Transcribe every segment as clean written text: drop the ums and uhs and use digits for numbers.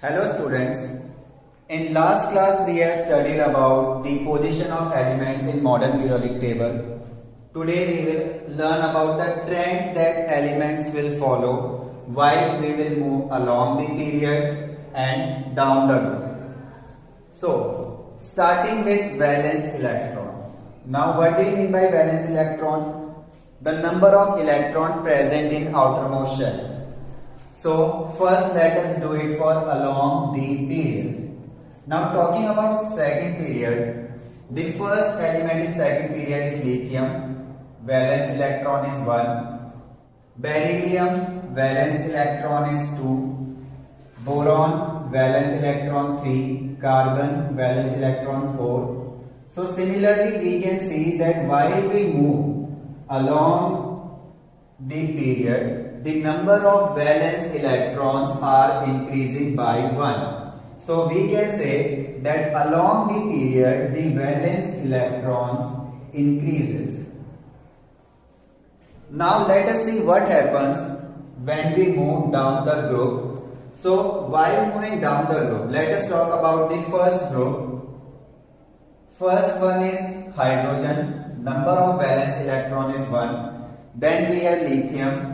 Hello students, in last class we have studied about the position of elements in modern periodic table. Today we will learn about the trends that elements will follow while we will move along the period and down the group. So, starting with valence electron. Now what do you mean by valence electron? The number of electrons present in outermost shell. So first let us do it for along the period. Now talking about second period, the first element in second period is lithium, valence electron is 1, beryllium, valence electron is 2, boron, valence electron 3, carbon, valence electron 4. So similarly we can see that while we move along the period, the number of valence electrons are increasing by 1. So we can say that along the period the valence electrons increases. Now let us see what happens when we move down the group. So while moving down the group, let us talk about the first group. First one is hydrogen, number of valence electron is 1. Then we have lithium.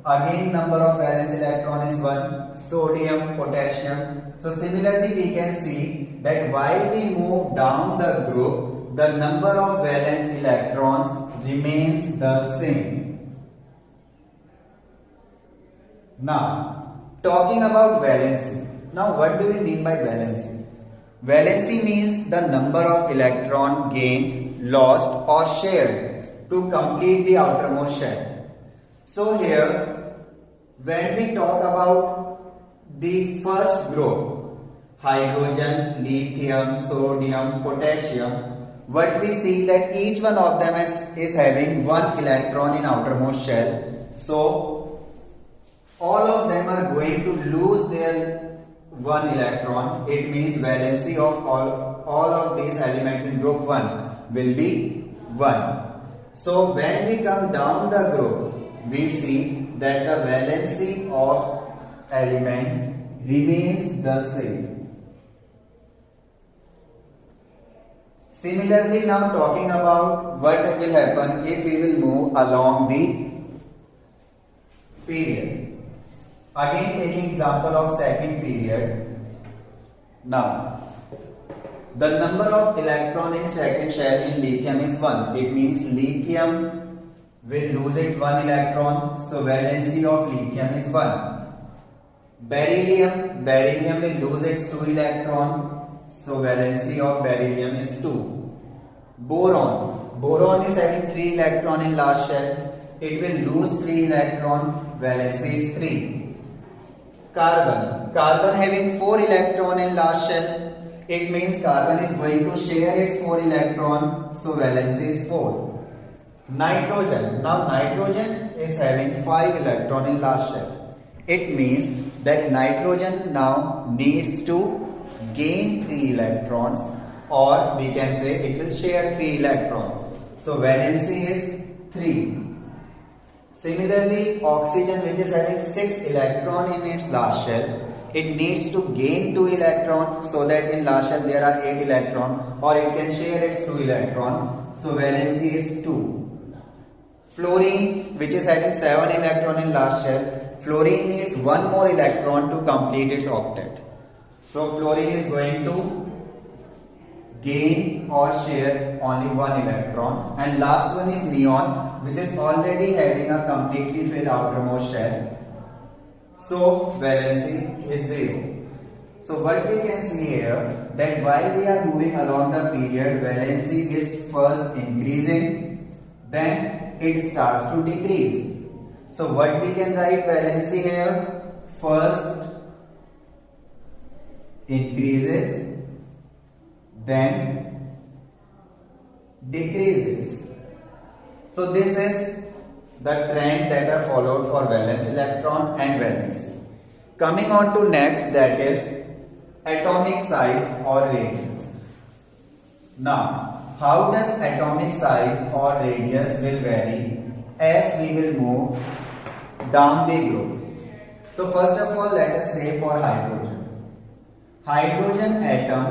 Again number of valence electron is 1, sodium, potassium. So similarly we can see that while we move down the group, the number of valence electrons remains the same. Now talking about valency. Now what do we mean by valency? Valency means the number of electron gained, lost or shared to complete the outermost shell. So here, when we talk about the first group, hydrogen, lithium, sodium, potassium, what we see that each one of them is having 1 electron in outermost shell. So, all of them are going to lose their 1 electron. It means valency of all of these elements in group 1 will be 1. So, when we come down the group, we see that the valency of elements remains the same. Similarly, now talking about what will happen if we will move along the period. Again taking example of second period. Now, the number of electron in second shell in lithium is 1. It means lithium will lose its 1 electron, so valency of lithium is 1. Beryllium will lose its 2 electron, so valency of beryllium is 2. Boron is having 3 electron in last shell, it will lose 3 electron, valency is 3. Carbon having 4 electron in last shell, it means carbon is going to share its 4 electron, so valency is 4. Nitrogen. Now nitrogen is having 5 electron in last shell. It means that nitrogen now needs to gain 3 electrons, or we can say it will share 3 electrons. So valency is 3. Similarly, oxygen, which is having 6 electron in its last shell, it needs to gain 2 electrons, so that in last shell there are 8 electrons, or it can share its 2 electrons. So valency is 2. Fluorine, which is having 7 electron in last shell, fluorine needs 1 more electron to complete its octet. So fluorine is going to gain or share only 1 electron. And last one is neon, which is already having a completely filled outermost shell. So valency is 0. So what we can see here, that while we are moving along the period, valency is first increasing, then it starts to decrease. So what we can write valency here? First increases, then decreases. So this is the trend that are followed for valence electron and valency. Coming on to next, that is atomic size or radius. Now, how does atomic size or radius will vary as we will move down the group? So first of all, let us say for hydrogen. hydrogen atom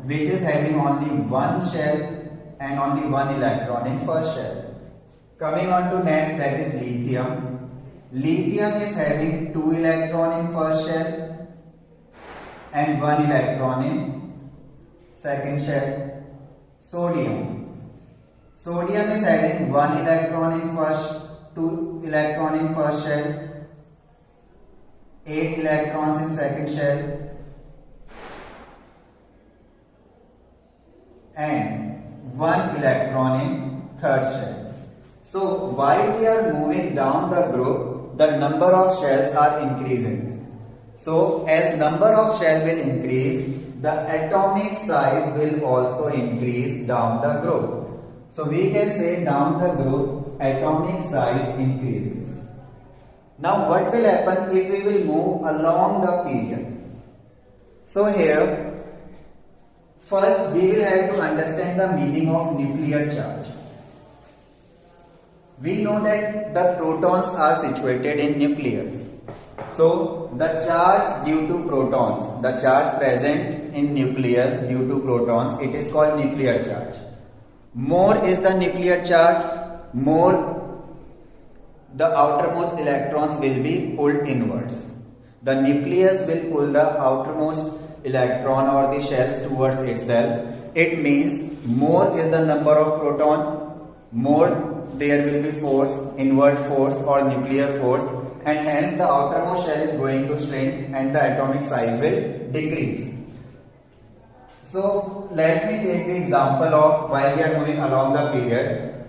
which is having only one shell and only one electron in first shell. Coming on to next, that is lithium. Lithium is having 2 electron in first shell and 1 electron in second shell. Sodium is having 1 electron in first, 2 electron in first shell, 8 electrons in second shell, and 1 electron in third shell. So while we are moving down the group, the number of shells are increasing. So as number of shell will increase, the atomic size will also increase down the group. So we can say down the group, atomic size increases. Now what will happen if we will move along the period? So here, first we will have to understand the meaning of nuclear charge. We know that the protons are situated in nucleus. So the charge due to protons, the charge present in nucleus due to protons, it is called nuclear charge. More is the nuclear charge, more the outermost electrons will be pulled inwards. The nucleus will pull the outermost electron or the shells towards itself. It means more is the number of proton, more there will be force, inward force or nuclear force, and hence the outermost shell is going to shrink and the atomic size will decrease. So let me take the example of while we are moving along the period,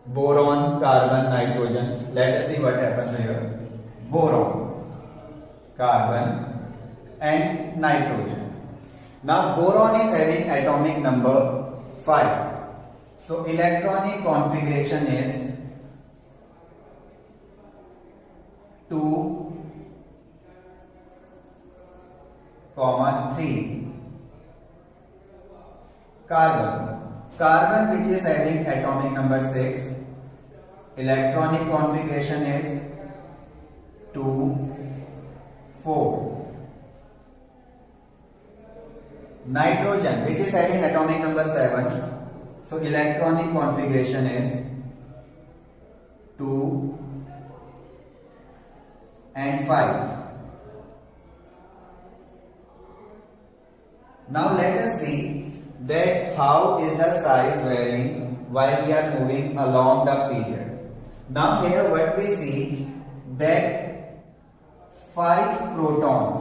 boron, carbon, nitrogen. Let us see what happens here. Boron, carbon and nitrogen. Now boron is having atomic number 5. So electronic configuration is 2, 3. Carbon which is having atomic number 6, electronic configuration is 2, 4. Nitrogen which is having atomic number 7, so electronic configuration is 2 and 5. Now let us see that how is the size varying while we are moving along the period. Now here what we see that 5 protons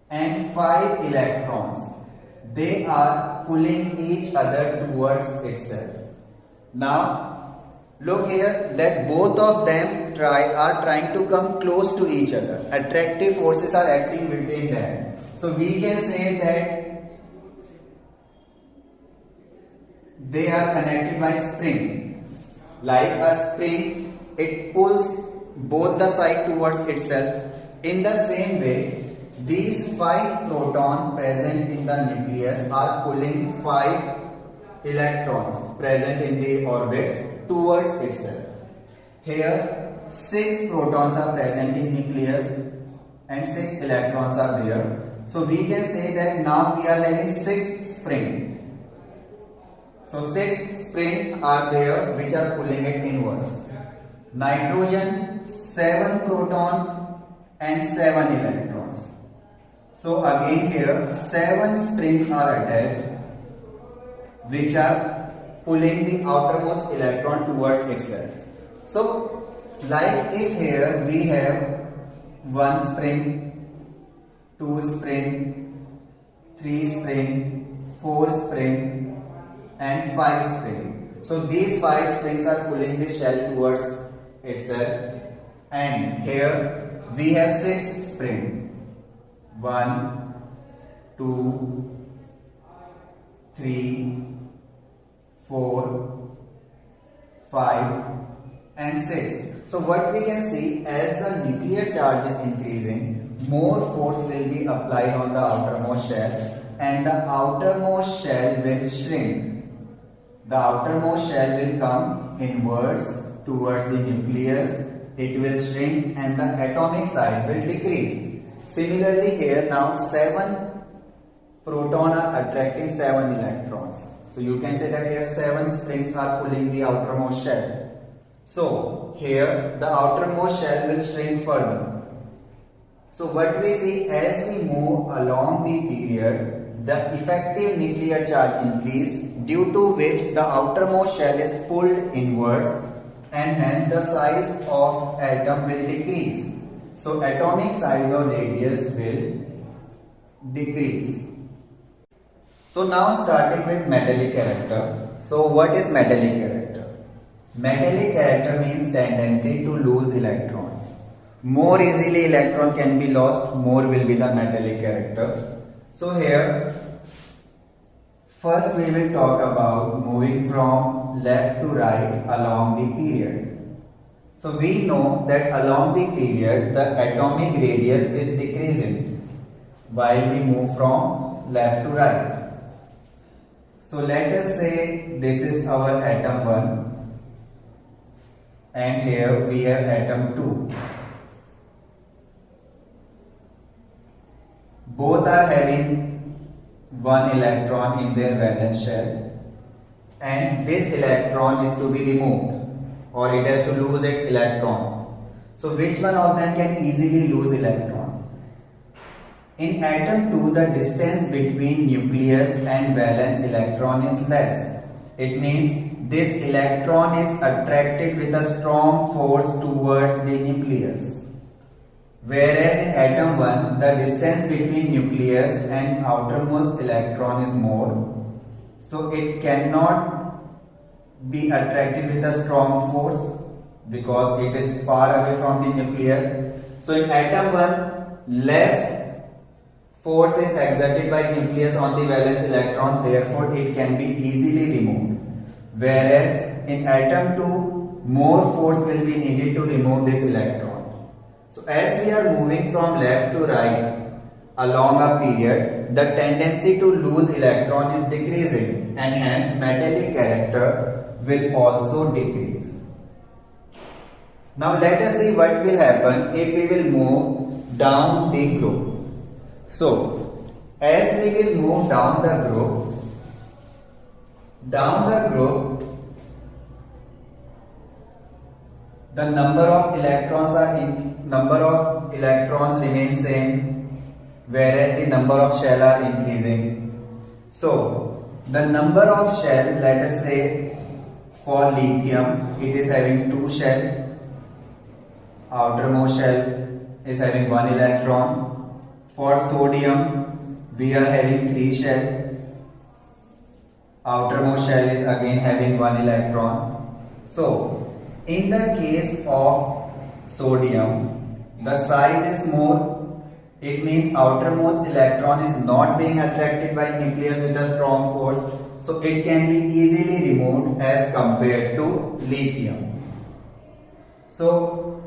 and 5 electrons, they are pulling each other towards itself. Now look here that both of them are trying to come close to each other. Attractive forces are acting between them. So we can say that they are connected by spring. Like a spring, it pulls both the side towards itself. In the same way, these 5 protons present in the nucleus are pulling 5 electrons present in the orbits towards itself. Here 6 protons are present in nucleus and 6 electrons are there. So we can say that now we are having 6 springs. So 6 springs are there which are pulling it inwards. Nitrogen 7 proton and 7 electrons. So again here 7 springs are attached which are pulling the outermost electron towards itself. So like if here we have 1 spring, 2 spring, 3 spring, 4 spring and 5 spring. So these 5 springs are pulling the shell towards itself, and here we have 6 spring. 1, 2, 3, 4, 5 and 6. So what we can see, as the nuclear charge is increasing, more force will be applied on the outermost shell and the outermost shell will shrink. The outermost shell will come inwards towards the nucleus, it will shrink and the atomic size will decrease. Similarly here now 7 proton are attracting 7 electrons. So you can say that here 7 springs are pulling the outermost shell. So here the outermost shell will shrink further. So what we see, as we move along the period, the effective nuclear charge increase, due to which the outermost shell is pulled inwards, and hence the size of atom will decrease. So atomic size or radius will decrease. So now starting with metallic character. So what is metallic character? Metallic character means tendency to lose electron. More easily electron can be lost, more will be the metallic character. So here, first we will talk about moving from left to right along the period. So we know that along the period the atomic radius is decreasing while we move from left to right. So let us say this is our atom 1 and here we have atom 2. Both are having 1 electron in their valence shell, and this electron is to be removed, or it has to lose its electron. So which one of them can easily lose electron? In atom 2, the distance between nucleus and valence electron is less. It means this electron is attracted with a strong force towards the nucleus. Whereas in atom 1, the distance between nucleus and outermost electron is more. So it cannot be attracted with a strong force because it is far away from the nucleus. So in atom 1, less force is exerted by nucleus on the valence electron, therefore it can be easily removed. Whereas in atom 2, more force will be needed to remove this electron. So as we are moving from left to right along a period, the tendency to lose electron is decreasing, and hence metallic character will also decrease. Now let us see what will happen if we will move down the group. So as we will move down the group, the number of electrons remain same, whereas the number of shell are increasing. So the number of shell, let us say for lithium, it is having 2 shell. Outermost shell is having 1 electron. For sodium, we are having 3 shell. Outermost shell is again having 1 electron. So in the case of sodium, the size is more. It means outermost electron is not being attracted by nucleus with a strong force, so it can be easily removed as compared to lithium. So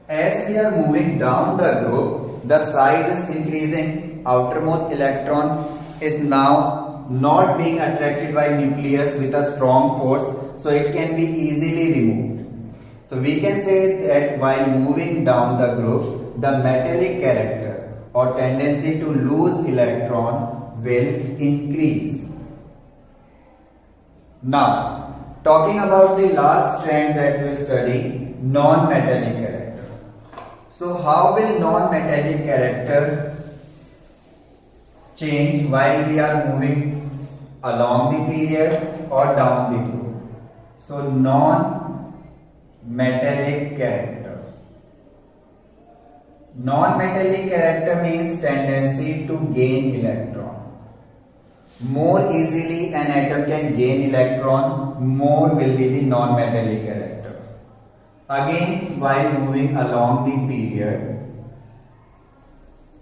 as we are moving down the group, the size is increasing. Outermost electron is now not being attracted by nucleus with a strong force, so it can be easily removed. So we can say that while moving down the group, the metallic character or tendency to lose electron will increase. Now, talking about the last trend that we will study, non-metallic character. So how will non-metallic character change while we are moving along the period or down the group? So non-metallic character. Non-metallic character means tendency to gain electron. More easily an atom can gain electron, more will be the non-metallic character. Again, while moving along the period,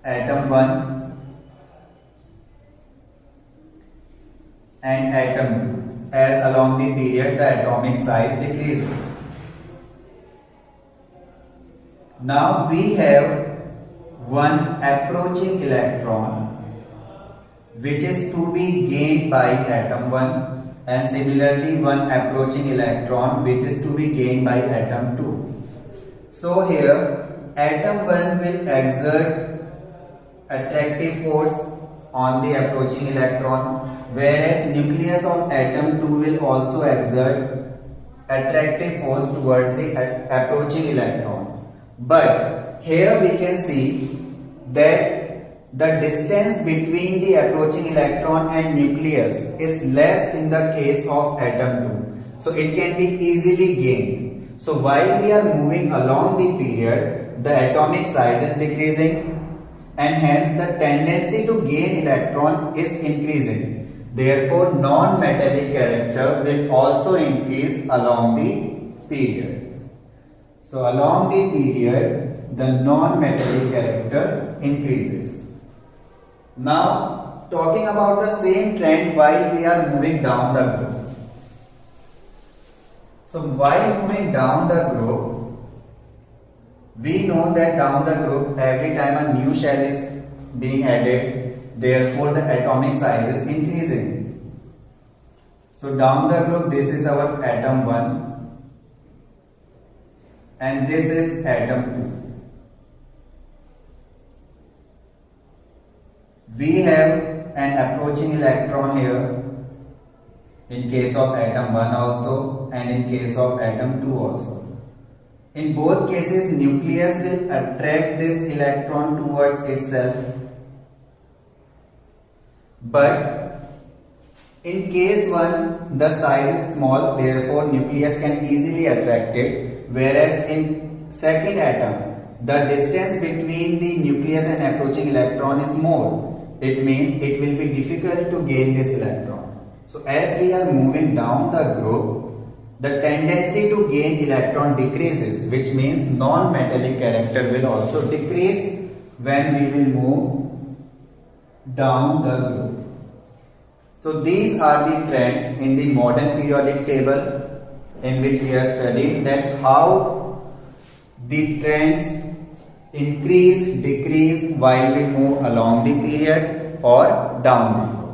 atom 1 and atom 2, as along the period the atomic size decreases. Now we have one approaching electron which is to be gained by atom 1, and similarly one approaching electron which is to be gained by atom 2. So here atom 1 will exert attractive force on the approaching electron, whereas nucleus of atom 2 will also exert attractive force towards the approaching electron. But here we can see that the distance between the approaching electron and nucleus is less in the case of atom 2. So it can be easily gained. So while we are moving along the period, the atomic size is decreasing and hence the tendency to gain electron is increasing. Therefore, non-metallic character will also increase along the period. So along the period, the non-metallic character increases. Now, talking about the same trend while we are moving down the group. So while moving down the group, we know that down the group every time a new shell is being added, therefore the atomic size is increasing. So down the group, this is our atom 1 and this is atom 2. We have an approaching electron here in case of atom 1 also and in case of atom 2 also. In both cases, nucleus will attract this electron towards itself. But in case 1, the size is small, therefore nucleus can easily attract it. Whereas in second atom, the distance between the nucleus and approaching electron is more. It means it will be difficult to gain this electron. So as we are moving down the group, the tendency to gain electron decreases, which means non-metallic character will also decrease when we will move down the group. So these are the trends in the modern periodic table in which we are studying that how the trends increase, decrease while we move along the period or down the group.